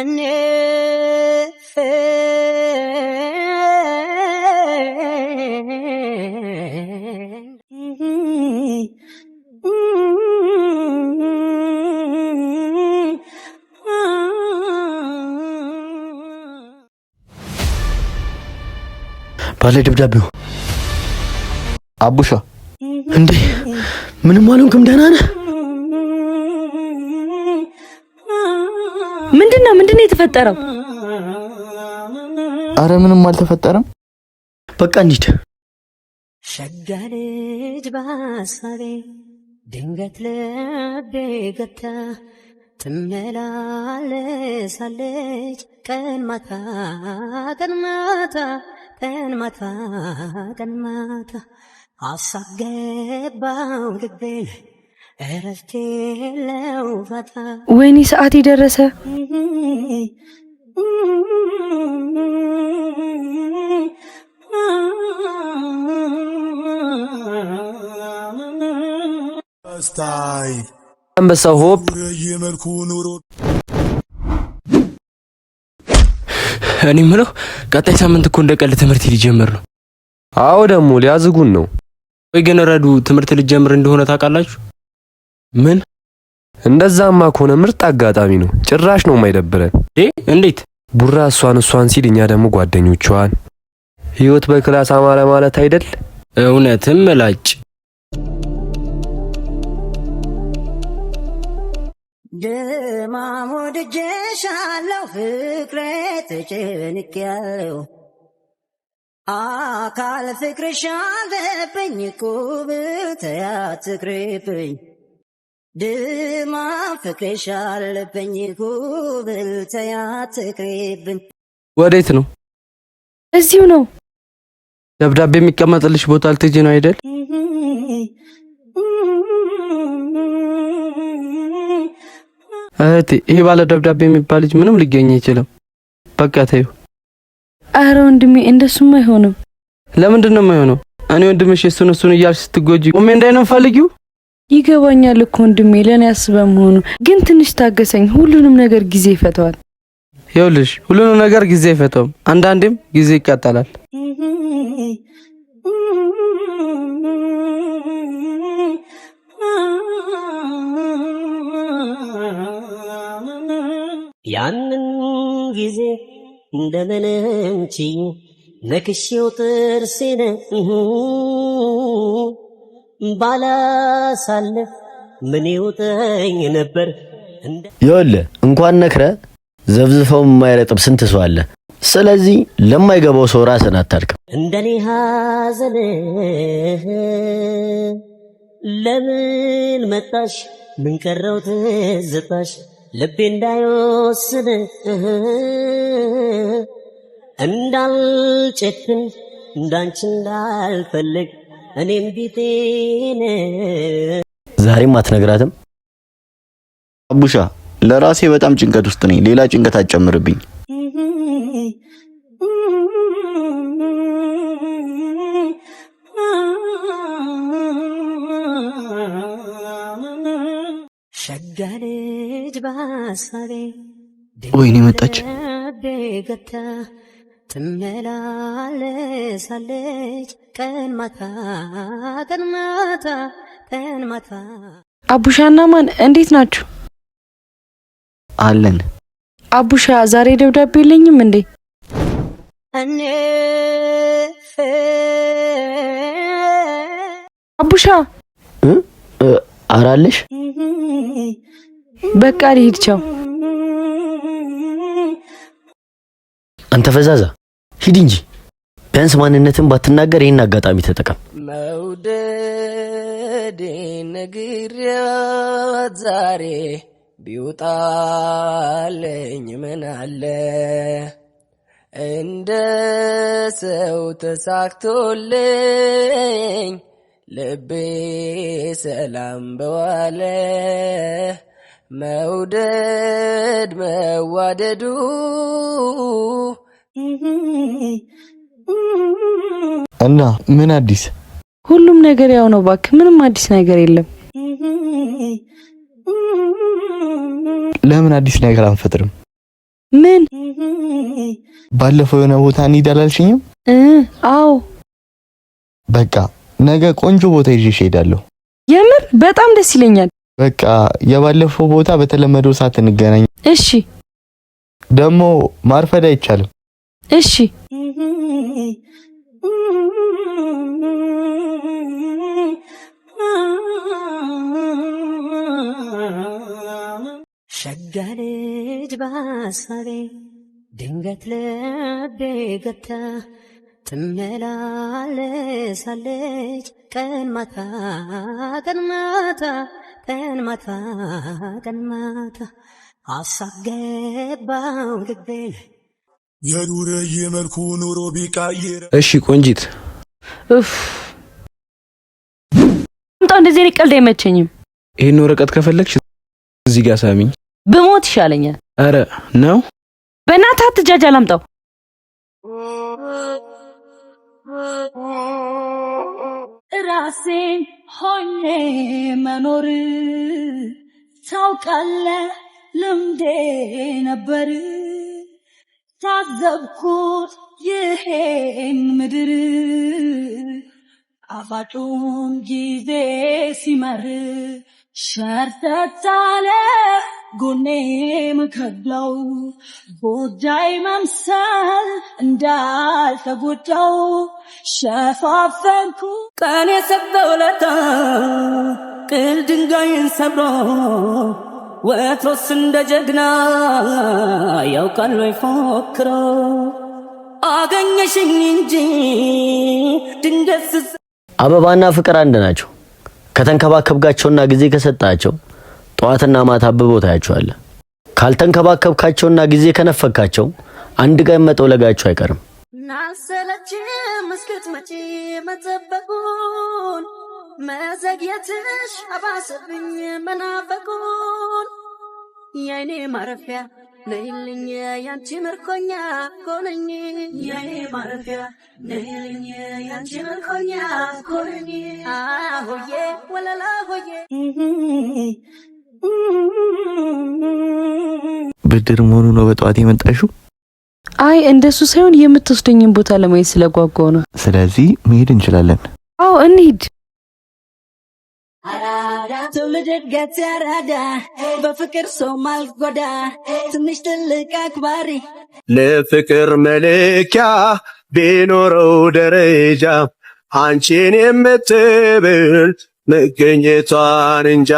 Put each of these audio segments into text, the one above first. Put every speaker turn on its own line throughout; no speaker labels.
እኔ
ባለ ደብዳቤው አቡሻ እንዴ ምንም አልሆንክም? ደህና ነህ?
ምንድነው የተፈጠረው?
አረ ምንም አልተፈጠረም። በቃ እንሂድ።
ሸጋ ልጅ በሀሳቤ ድንገት ልቤ ገብታ ትመላለሳለች ቀን ማታ ቀን ማታ ቀን ማታ ቀን ማታ ሀሳብ ገባው ልቤን እረፍቴ የለው ፋታ።
ወይኔ ሰዓት ደረሰ።
ስታይ አንበሳው ሆፕ
እኔ ምለው ቀጣይ ሳምንት እኮ እንደቀል ትምህርት ሊጀምር ነው።
አዎ ደግሞ ሊያዝጉን ነው።
ወይ ግን ረዱ ትምህርት ሊጀምር እንደሆነ ታውቃላችሁ?
ምን? እንደዛማ ከሆነ ምርጥ አጋጣሚ ነው። ጭራሽ ነው የማይደብረን።
እንዴት?
ቡራ እሷን ሲል እኛ ደግሞ ጓደኞቿን። ህይወት በክላስ አማረ ማለት አይደል?
እውነትም ምላጭ
ደማሞ ደጀሻለሁ ፍቅሬ ተጨንቄያለሁ አካል ፍቅርሽ አለብኝ ኩብት ያትቅርብኝ ድማ ፍቅርሽ አለብኝ ኩብት ያትቅርብኝ።
ወዴት ነው?
እዚሁ ነው።
ደብዳቤ የሚቀመጥልሽ ቦታ ልትሄጂ ነው አይደል? እህቴ ይሄ ባለ ደብዳቤ የሚባል ልጅ ምንም ሊገኝ አይችልም። በቃ ተይው።
አረ ወንድሜ እንደሱም አይሆንም።
ለምንድን ነው የማይሆነው? እኔ ወንድምሽ እሱን እያልሽ ስትጎጂ ቆሜ እንዳይነም ፈልጊው።
ይገባኛል እኮ ወንድሜ ለኔ አስበህ መሆኑ፣ ግን ትንሽ ታገሰኝ። ሁሉንም ነገር ጊዜ ይፈታዋል።
ይኸውልሽ ሁሉንም ነገር ጊዜ አይፈታውም። አንዳንዴም ጊዜ ይቃጠላል።
ያንን ጊዜ እንደምንንቺ ነክሼው ጥርሴን ባላሳልፍ ምን ይውጠኝ ነበር።
ይኸውልህ እንኳን ነክረ ዘብዝፈው የማይረጥብ ስንት ሰው አለ። ስለዚህ ለማይገባው ሰው ራስን አታድቅም።
እንደኔ ሐዘን ለምን መጣሽ? ምን ቀረው ትዝታሽ? ልቤ እንዳይወስን እንዳልጨክን እንዳንቺ እንዳልፈልግ እኔም ቢጤን።
ዛሬም አትነግራትም?
አቡሻ ለራሴ በጣም ጭንቀት ውስጥ ነኝ። ሌላ ጭንቀት አትጨምርብኝ።
ሸጋ ልጅ በሀሳቤ
ወይኔ መጣች።
ገብታ ትመላለሳለች ቀን ማታ ቀን ማታ ቀን ማታ።
አቡሻና ማን እንዴት ናችሁ?
አለን።
አቡሻ ዛሬ ደብዳቤ የለኝም እንዴ?
እኔ
አቡሻ
አራለሽ?
በቃ ልሂድ ቻው።
አንተ ፈዛዛ ሂድ እንጂ ቢያንስ ማንነትን ባትናገር ይሄን አጋጣሚ ተጠቀም።
መውደዴ ነግሬያት ዛሬ ቢውጣልኝ ምን አለ እንደ ሰው ተሳክቶልኝ ልቤ ሰላም በዋለ መውደድ መዋደዱ
እና ምን አዲስ?
ሁሉም ነገር ያው ነው ባክ፣ ምንም አዲስ ነገር የለም።
ለምን አዲስ ነገር አንፈጥርም?
ምን?
ባለፈው የሆነ ቦታ እንሂድ አላልሽኝም?
አዎ
በቃ ነገ ቆንጆ ቦታ ይዤሽ እሄዳለሁ።
የምር በጣም ደስ ይለኛል።
በቃ የባለፈው ቦታ በተለመደው ሰዓት እንገናኝ።
እሺ
ደግሞ ማርፈድ አይቻልም።
እሺ
ሸጋ ልጅ በሐሳቤ ድንገት ልቤ ገብታ ትመላለሳለች ቀን ማታ ቀን ማታ ቀን ማታ ቀን ማታ ሐሳብ ገባው ልቤን
የኑረ የመልኩ ኑሮ ቢቃየር።
እሺ ቆንጂት
አምጣ። እንደዚህ አይነት ቀልድ አይመቸኝም።
ይሄን ወረቀት ከፈለግሽ እዚህ ጋር ሳሚኝ።
ብሞት ይሻለኛል።
አረ ነው
በእናትህ አትጃጃል። አምጣው። ራሴን ሆኜ መኖር ታውቃለህ ልምዴ ነበር። ታዘብኩት ይሄን ምድር አፋጩን ጊዜ ሲመር ሸርተታለ ጎኔ ምከብለው ጎዳይ መምሰል እንዳልተጎዳው ሸፋፈንኩ ቀን የሰጠው ለታ ቅል ድንጋይን ሰብሮ ወትሮስ እንደ ጀግና ያውቃል ወይ ፎክሮ አገኘሽኝ እንጂ ድንገት
አበባና ፍቅር አንድ ናቸው። ከተንከባከብካቸውና ጊዜ ከሰጣቸው ጧትና ማታ አብበው ታያቸዋለህ። ካልተንከባከብካቸውና ጊዜ ከነፈካቸው አንድ ቀን መጠውለጋቸው አይቀርም።
ናሰለችም እስክትመጪ መጠበቁን መዘግየትሽ አባሰብኝ መናፈቁን የኔ ማረፊያ ነይልኝ ያንቺ ምርኮኛ ኮነኝ የኔ ማረፊያ ነይልኝ ያንቺ ምርኮኛ ኮነኝ አሆዬ ወለላ ሆዬ
ብድር መሆኑ ነው በጠዋት የመጣሽው?
አይ እንደሱ ሳይሆን የምትወስደኝን ቦታ ለማየት ስለጓጓው ነው።
ስለዚህ መሄድ እንችላለን።
አዎ እንሂድ።
አራዳ ትውልድ እድገት ያራዳ በፍቅር ሰው ማልጎዳ ትንሽ ትልቅ አክባሪ
ለፍቅር መለኪያ ቢኖረው ደረጃ አንቺን የምትብል መገኘቷን እንጃ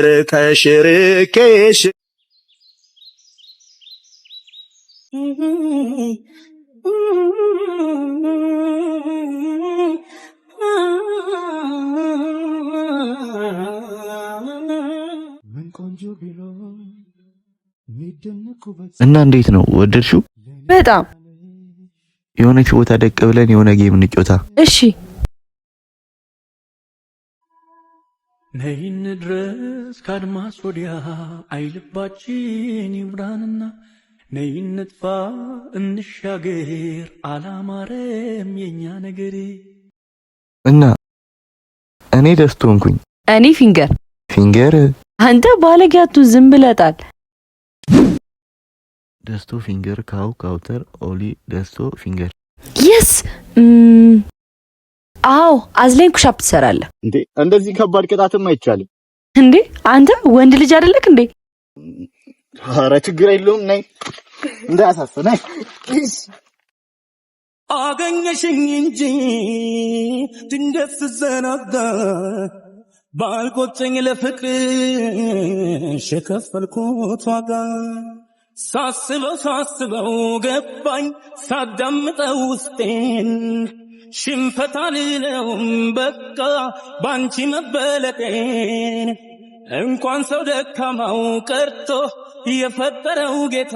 ርቀሽ ርቄሽ
እና እንዴት ነው ወደድሽው?
በጣም
የሆነች ቦታ ደቅ ብለን የሆነ ጌም እንጫወታ።
እሺ
ነይን ድረስ ካድማስ ወዲያ አይልባችን ይብራንና ነይን ጥፋ እንሻገር አላማረም የኛ ነገር።
እና እኔ ደስቶ ሆንኩኝ።
እኔ ፊንገር አንተ ባለጋቱ ዝም ብለጣል።
ደስቶ ፊንገር ካውተር ኦሊ ደስቶ ፊንገር
የስ አዎ አዝለኝ ኩሻፕ ትሰራለህ
እንዴ? እንደዚህ ከባድ ቅጣትም አይቻልም
እንዴ? አንተ ወንድ ልጅ አይደለክ እንዴ?
ኧረ ችግር የለውም ነይ እንዳያሳስነኝ።
አገኘሽኝ እንጂ ድንገት ስዘናጋ ባልቆጨኝ ለፍቅርሽ የከፈልኩት ዋጋ ሳስበው ገባኝ ሳዳምጠው ውስጤን ሽንፈት አልለውም በቃ ባንቺ መበለጤን እንኳን ሰው ደካማው ቀርቶ የፈጠረው ጌታ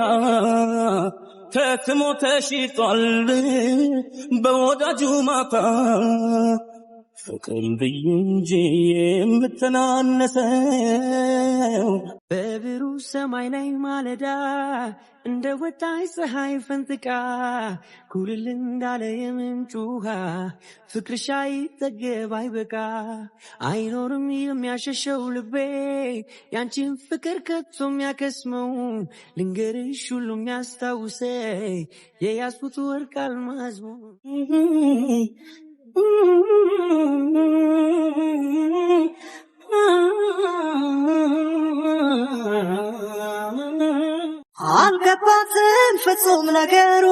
ተክሞ ተሽጧል በወዳጁ ማታ ፍቅር ብዬ እንጂ የምተናነሰው
በብሩ ሰማይ ላይ ማለዳ እንደ ወጣች ፀሐይ ፈንጥቃ ኩልል እንዳለ የምንጭ ውሃ ፍቅርሽ አይጠገብ አይበቃ አይኖርም የሚያሸሸው ልቤ ያንቺን ፍቅር ከቶ የሚያከስመው ልንገርሽ ሁሉ የሚያስታውሰ የያዝኩት ወርቅ አልማዝ
አልገባትም ፍጹም ነገሩ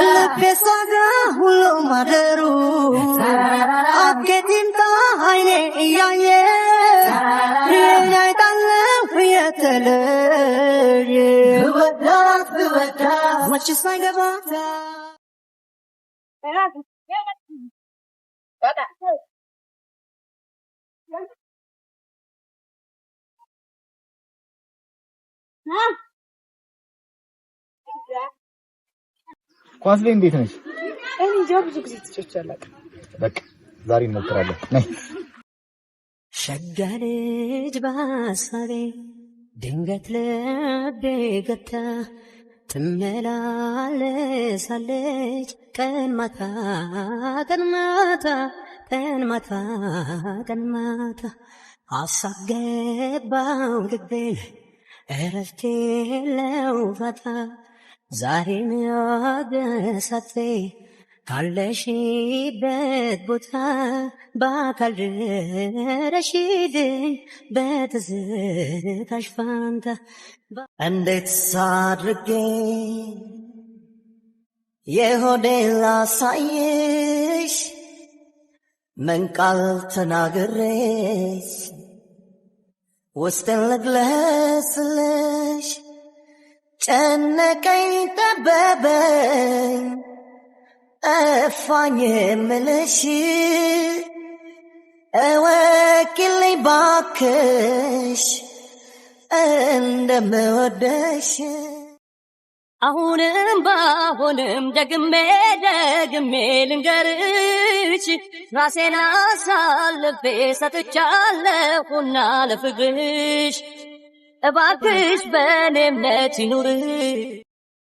ልቤ ሳጋ ሁሉ ማደሩ አብጌት ይምጣ አይኔ እያየ ያይጣለው የተለየ ብወዳት መችስ አይገባት
ኳስ ላይ እንዴት ነሽ?
እኔ እንጃ ብዙ ጊዜ ተጨቻለሁ።
በቃ ዛሬ እንሞክራለን። ነይ
ሸጋ ልጅ በሐሳቤ ድንገት ልቤ ገብታ ትመላለሳለች ቀን ማታ ቀን ማታ ቀን ማታ ቀን ማታ ሐሳብ ገባው ልቤን እረፍት የለው ፋታ ዛሬን ያገሳቴ ካለሽበት ቦታ በአካል ድረሽልኝ በትዝታሽ ፋንታ እንዴት ሳድርጌ የሆዴን ላሳይሽ ምን ቃል ተናግሬሽ ውስጥን ልግለጽልሽ ጨነቀኝ ጠበበኝ ጠፋኝ የምልሽ እወቂልኝ ባክሽ እንደምወደሽ
አሁንም ባሆንም ደግሜ ደግሜ ልንገርሽ ራሴን አሳልፌ ሰጥቻለሁና ለፍቅርሽ እባክሽ በኔ እምነት ይኑር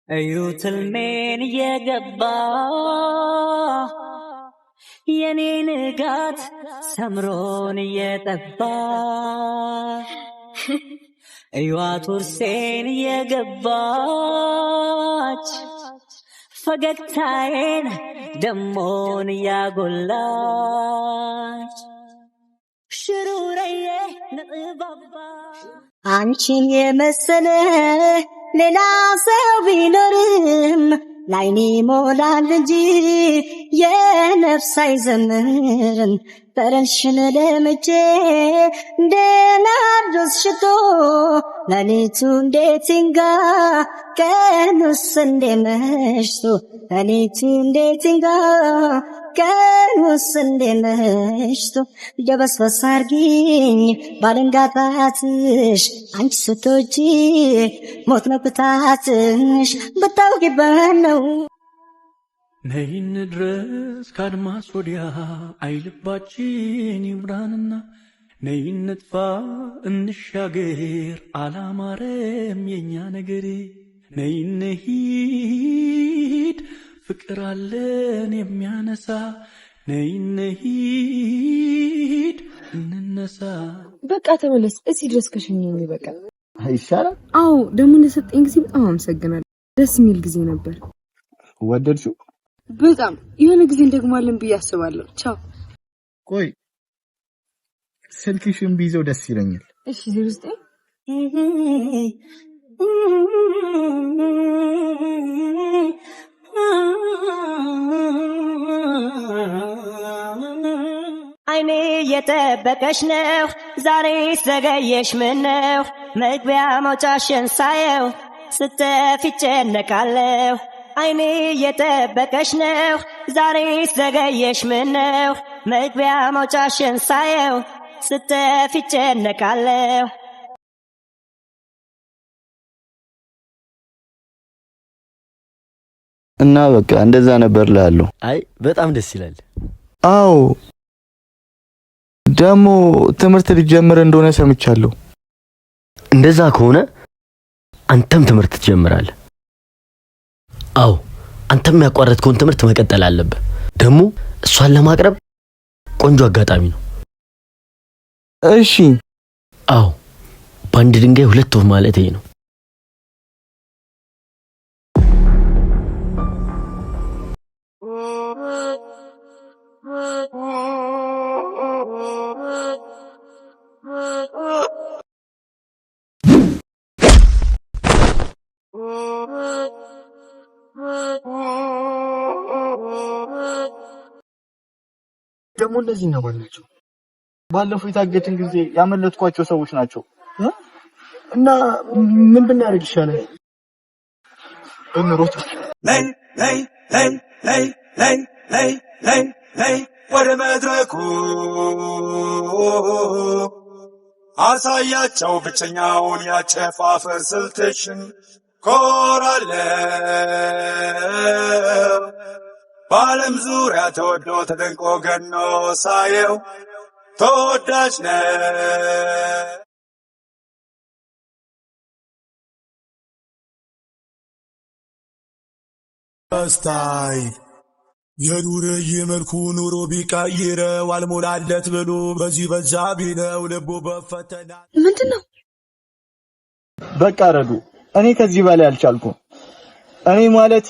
እዩት ሕልሜን እየገባ የኔ ንጋት ሰምሮን እየጠባ እዩዋት ውርሴን እየገባች ፈገግታዬን ደሞን እያጎላች ሽሩረዬ ንጥባባ አንቺን የመሰለ ሌላ ሰው ቢኖርም ላይኔ ሞላል እንጂ የነፍስ አይዘምርም ጠረንሽን ለምጄ እንደ ናርዶስ ሽቶ ሌሊቱ እንዴት ይንጋ ቀኑስ እንዴ መሽቶ ሌሊቱ እንዴት ይንጋ ቀኑስ እንዴ መሽቶ ደበስበስ አርጊኝ ባልንጋታትሽ አንቺ ስትወጂ ሞት ነው ብታትሽ ብታውቂበት ነው
ነይ እንድረስ ከአድማስ ወዲያ አይልባችን ይምራንና ነይ እንጥፋ እንሻገር አላማረም የኛ ነገር ነይ እንሂድ ፍቅር አለን የሚያነሳ ነይ እንሂድ እንነሳ
በቃ ተመለስ እዚህ ድረስ ከሸኘኝ በቃ
አይሻልም?
አዎ ደግሞ ለሰጠኝ ጊዜ በጣም አመሰግናለሁ ደስ የሚል ጊዜ ነበር
ወደድሽው?
በጣም የሆነ ጊዜ እንደግማለን ብዬ አስባለሁ ቻው
ቆይ ስልክሽን ቢይዘው ደስ ይለኛል
እሺ 09
አይኔ የጠበቀሽ ነው ዛሬ ዘገየሽ ምነው መግቢያ መውጫሽን ሳየው ስተፊ ጨነቃለሁ አይኔ የጠበቀሽ ነው ዛሬ ዘገየሽ ምነው መግቢያ መውጫሽን ሳየው ስተፊ ጨነቃለሁ
እና በቃ እንደዛ ነበር ላለው
አይ በጣም ደስ ይላል
አዎ ደግሞ ትምህርት ሊጀምር እንደሆነ ሰምቻለሁ።
እንደዛ ከሆነ አንተም ትምህርት ትጀምራለህ። አዎ አንተም ያቋረጥከውን ትምህርት መቀጠል አለብህ። ደግሞ እሷን ለማቅረብ ቆንጆ አጋጣሚ ነው።
እሺ።
አዎ በአንድ ድንጋይ ሁለት ወፍ ማለት ይሄ ነው።
ደግሞ እንደዚህ ነው ባላችሁ። ባለፈው የታገትን ጊዜ ያመለጥኳቸው ሰዎች ናቸው እና ምን ብናደርግ ይሻላል? እንሮጥ። ወደ መድረኩ አሳያቸው ብቸኛውን ያጨፋፈር ስልትሽን ኮራለው በዓለም ዙሪያ ተወዶ ተደንቆ ገኖ ሳየው ተወዳጅ ነው።
እስታይ የኑርዬ መልኩ ኑሮ ቢቀይረው አልሞላለት ብሎ በዚህ በዛ ቢለው ልቡ በፈተና
ምንድነው?
በቃ ረዱ፣ እኔ ከዚህ በላይ አልቻልኩም። እኔ ማለት